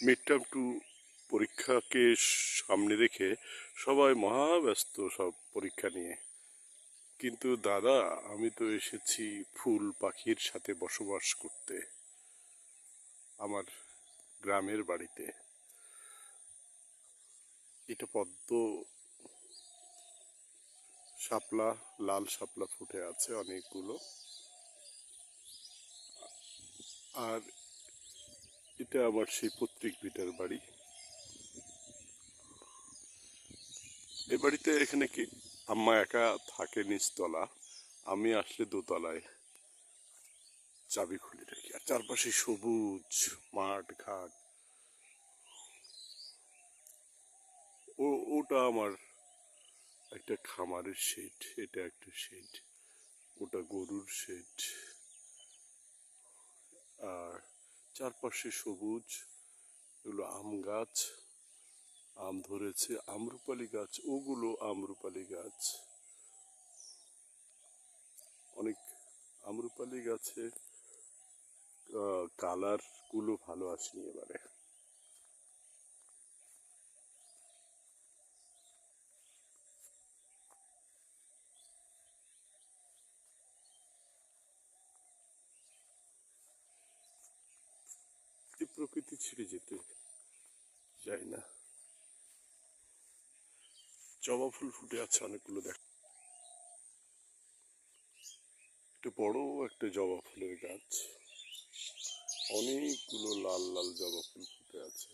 Mid term two পরীক্ষাকে সামনে রেখে সবাই মহাব্যস্ত সব পরীক্ষা নিয়ে। কিন্তু দাদা, আমি তো এসেছি ফুল পাখির সাথে বসবাস করতে আমার গ্রামের বাড়িতে। এটা পদ্ম শাপলা, লাল শাপলা ফুটে আছে অনেকগুলো। আর এটা আমার সেই পৈতৃক ভিটার বাড়ি। এই বাড়িতে এখানে কি আম্মা একা থাকে নিচতলা, আমি আসলে দোতলায় চাবি খুলে রাখি। আর চারপাশে সবুজ মাঠ ঘাট। ওটা আমার একটা খামারের শেড, এটা একটা শেড, ওটা গরুর শেড। আর চারপাশে সবুজ, এগুলো আম গাছ, আম ধরেছে, আমরুপালি গাছ, ওগুলো আমরুপালি গাছ। অনেক আমরুপালি গাছে কালার গুলো ভালো আসেনি এবারে। এই প্রকৃতি ছেড়ে যেতে চাই না। জবা ফুল ফুটে আছে অনেকগুলো, দেখ। একটা বড় একটা জবা ফুলের গাছ, অনেকগুলো লাল লাল জবা ফুল ফুটে আছে।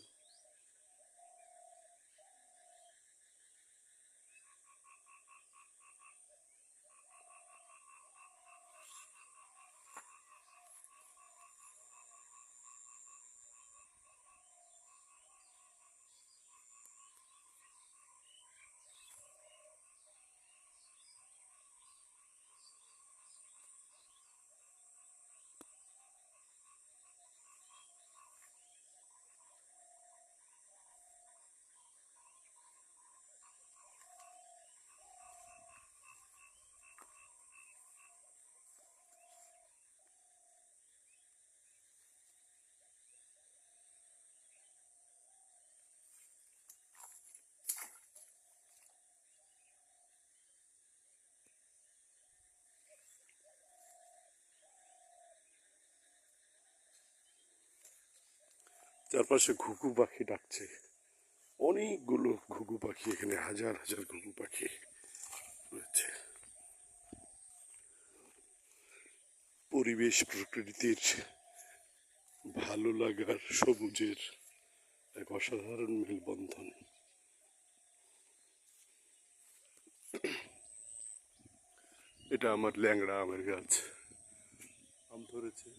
চারপাশে ঘুঘু পাখি ডাকছে, অনেকগুলো ঘুঘু পাখি, এখানে হাজার হাজার ঘুঘু পাখি রয়েছে। পরিবেশ প্রকৃতির ভালো লাগার সবুজের এক অসাধারণ মেলবন্ধন। এটা আমার ল্যাংড়া আমের গাছ, আম ধরেছে।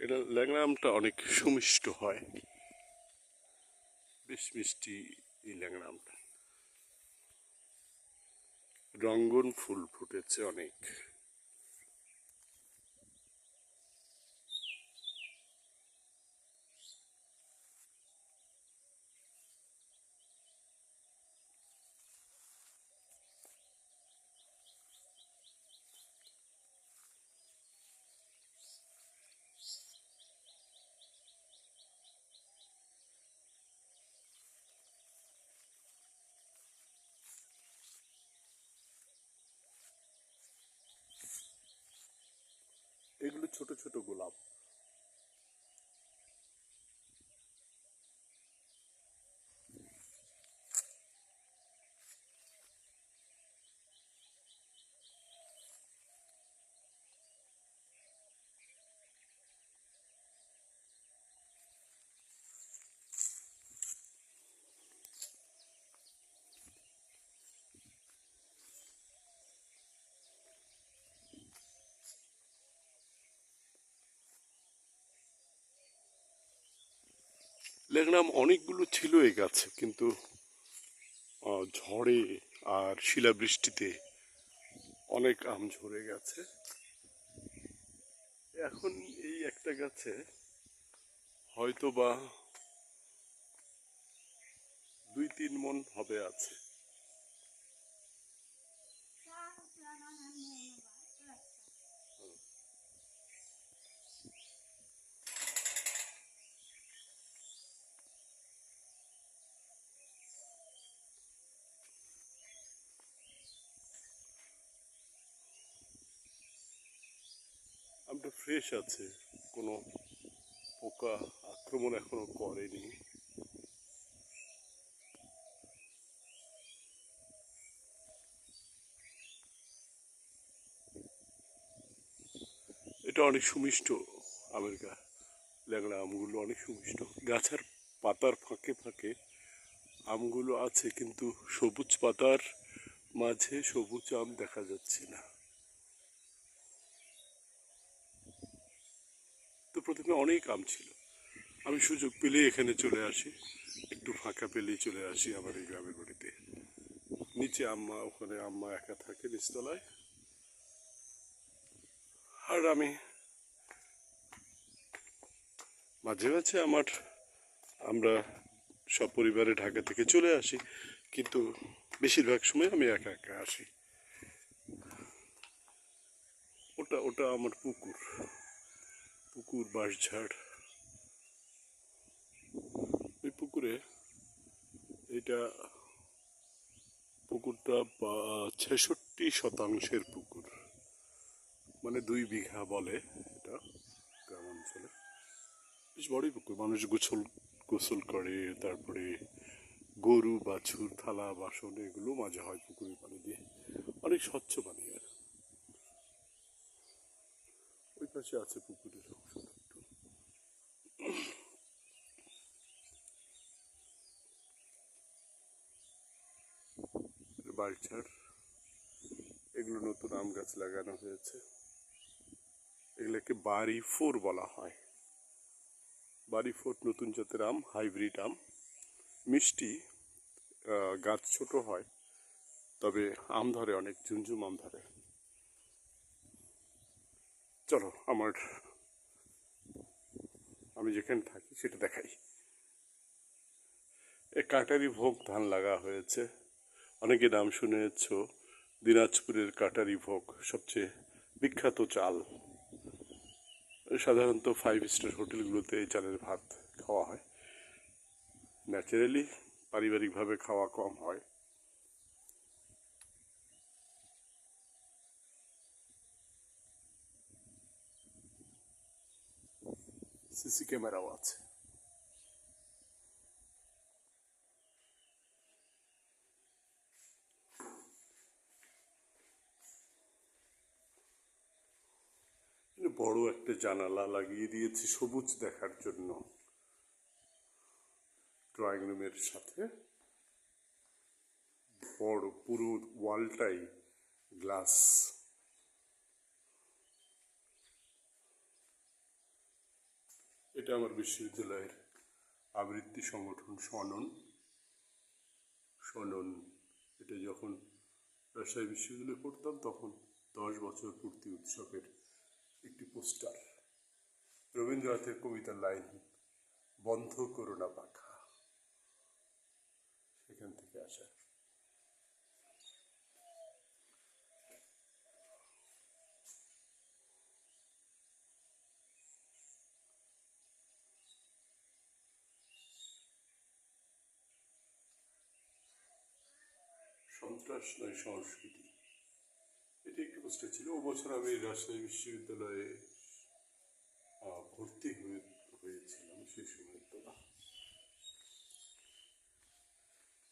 এটা ল্যাংড়া আমটা অনেক সুমিষ্ট হয়, বেশ মিষ্টি এই ল্যাংড়া আমটা। রঙ্গন ফুল ফুটেছে অনেক। এগুলো ছোট ছোট গোলাপ। ল্যাংড়া আম অনেকগুলো ছিল এই গাছে, কিন্তু ঝড়ে আর শিলাবৃষ্টিতে অনেক আম ঝরে গেছে। এখন এই একটা গাছে হয়তো বা 2-3 মণ হবে আছে। ফ্রেশ আছে, কোনো পোকা আক্রমণ এখনো করেনি। এটা অনেক সুমিষ্ট আমের গাছ, ল্যাংড়া আমগুলো অনেক সুমিষ্ট। গাছের পাতার ফাঁকে ফাঁকে আমগুলো আছে, কিন্তু সবুজ পাতার মাঝে সবুজ আম দেখা যাচ্ছে না। তো প্রথমে অনেক আম ছিল, আমি সুযোগ পেলে এখানে চলে আসি, একটু ফাঁকা পেলেই চলে আসি আমার এই গ্রামের বাড়িতে। নিচে আম্মা, ওখানে আম্মা একা থাকে নিচতলায়, আর আমি মাঝে মাঝে আমরা সপরিবারে ঢাকা থেকে চলে আসি, কিন্তু বেশিরভাগ সময় আমি একা একা আসি। ওটা ওটা আমার পুকুর, পুকুর বাঁশঝাড়। ওই পুকুরে, এটা পুকুরটা 66% পুকুর, মানে 2 বিঘা বলে এটা গ্রামাঞ্চলে। বেশ বড়ই পুকুর, মানুষ গোসল গোসল করে, তারপরে গরু বাছুর থালা বাসন এগুলো মাজা হয় পুকুরের পানি দিয়ে, অনেক স্বচ্ছ পানি। আর ওই পাশে আছে পুকুরের অংশ একটু। বাড়িঝাড়, এগুলো নতুন আম গাছ লাগানো হয়েছে, এগুলোকে বাড়ি 4 বলা হয়। বাড়ি 4 নতুন জাতের আম, হাইব্রিড আম, মিষ্টি, গাছ ছোট হয়, তবে আম ধরে অনেক, ঝুমঝুম আম ধরে। চলো আমি যেখানে থাকি সেটা দেখাই। এ কাটারি ভোগ ধান লাগা হয়েছে, অনেকে নাম শুনেছ, দিনাজপুরের কাটারি ভোগ সবচেয়ে বিখ্যাত চাল। সাধারণত 5 স্টার হোটেলগুলোতে এই চালের ভাত খাওয়া হয়, ন্যাচারালি পারিবারিকভাবে খাওয়া কম হয়। সিসি ক্যামেরাও আছে। বড় একটা জানালা লাগিয়ে দিয়েছি সবুজ দেখার জন্য, ড্রয়িং রুমের সাথে বড় পুরো ওয়ালটাই গ্লাস। এটা আমার বিশ্ববিদ্যালয়ের আবৃত্তি সংগঠন সনন। এটা যখন রাজশাহী বিশ্ববিদ্যালয়ে পড়তাম তখন 10 বছর পূর্তি উৎসবের একটি পোস্টার, রবীন্দ্রনাথের কবিতার লাইন, বন্ধ করো না পাখা, সেখান থেকে আসা। সন্ত্রাস নয় সংস্কৃতি, এটি একটি পোস্টার ছিল। ও বছর আমি রাজশাহী বিশ্ববিদ্যালয়ে ভর্তি হয়েছিলাম, সেই সময় তোলা।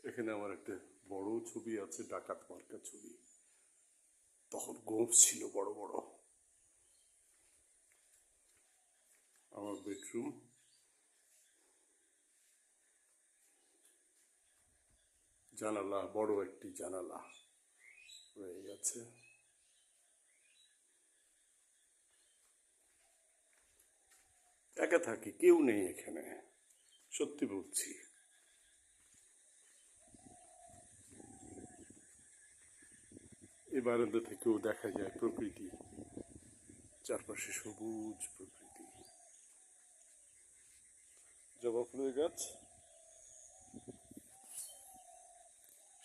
এখানে আমার একটা বড় ছবি আছে, ডাকাত মার্কা ছবি, তখন গোঁফ ছিল বড় বড়। আমার বেডরুম, জানালা, বড় একটি জানালা রয়ে গেছে। একা থাকি, কেউ নেই এখানে, সত্যি বলছি। এই বারান্দা থেকেও দেখা যায় প্রকৃতি, চারপাশে সবুজ প্রকৃতি। জবা ফুলের গাছ,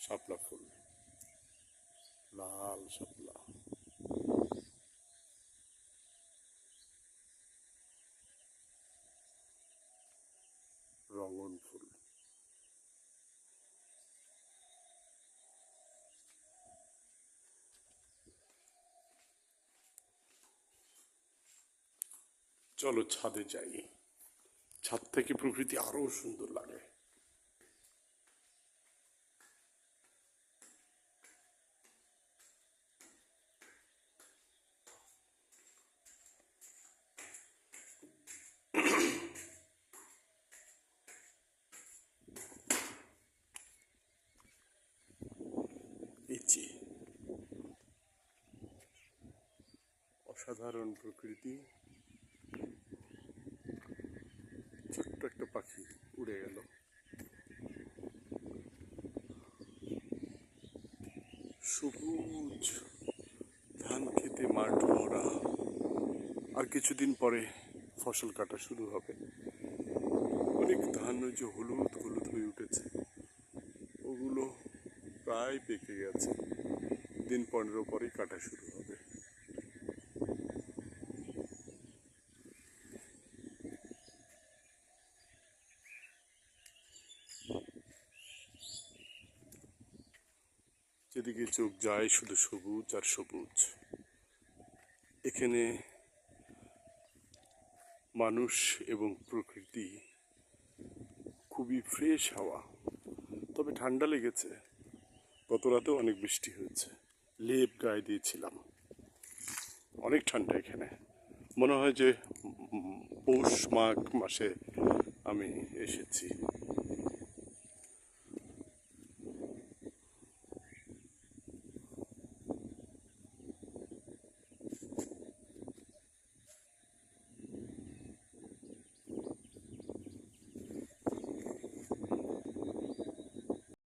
শাপলা ফুল, লাল শাপলা, রঙন ফুল। চলো ছাদে যাই, ছাদ থেকে প্রকৃতি আরো সুন্দর লাগে। এই যে অসাধারণ প্রকৃতি, ছোট্ট একটা পাখি উড়ে গেল। সবুজ ধান খেতে মাঠ ভরা। আর কিছুদিন পরে ফসল কাটা শুরু হবে। অনেক ধান ওই যে হলুদ হলুদ হয়ে উঠেছে, ওগুলো প্রায় পেকে গেছে। দিন 15 পরেই কাটা শুরু হবে। যেদিকে চোখ যায় শুধু সবুজ আর সবুজ। এখানে মানুষ এবং প্রকৃতি, খুবই ফ্রেশ হাওয়া। তবে ঠান্ডা লেগেছে, গত রাতেও অনেক বৃষ্টি হয়েছে, লেপ গায়ে দিয়েছিলাম। অনেক ঠান্ডা এখানে, মনে হয় যে পৌষ মাঘ মাসে আমি এসেছি।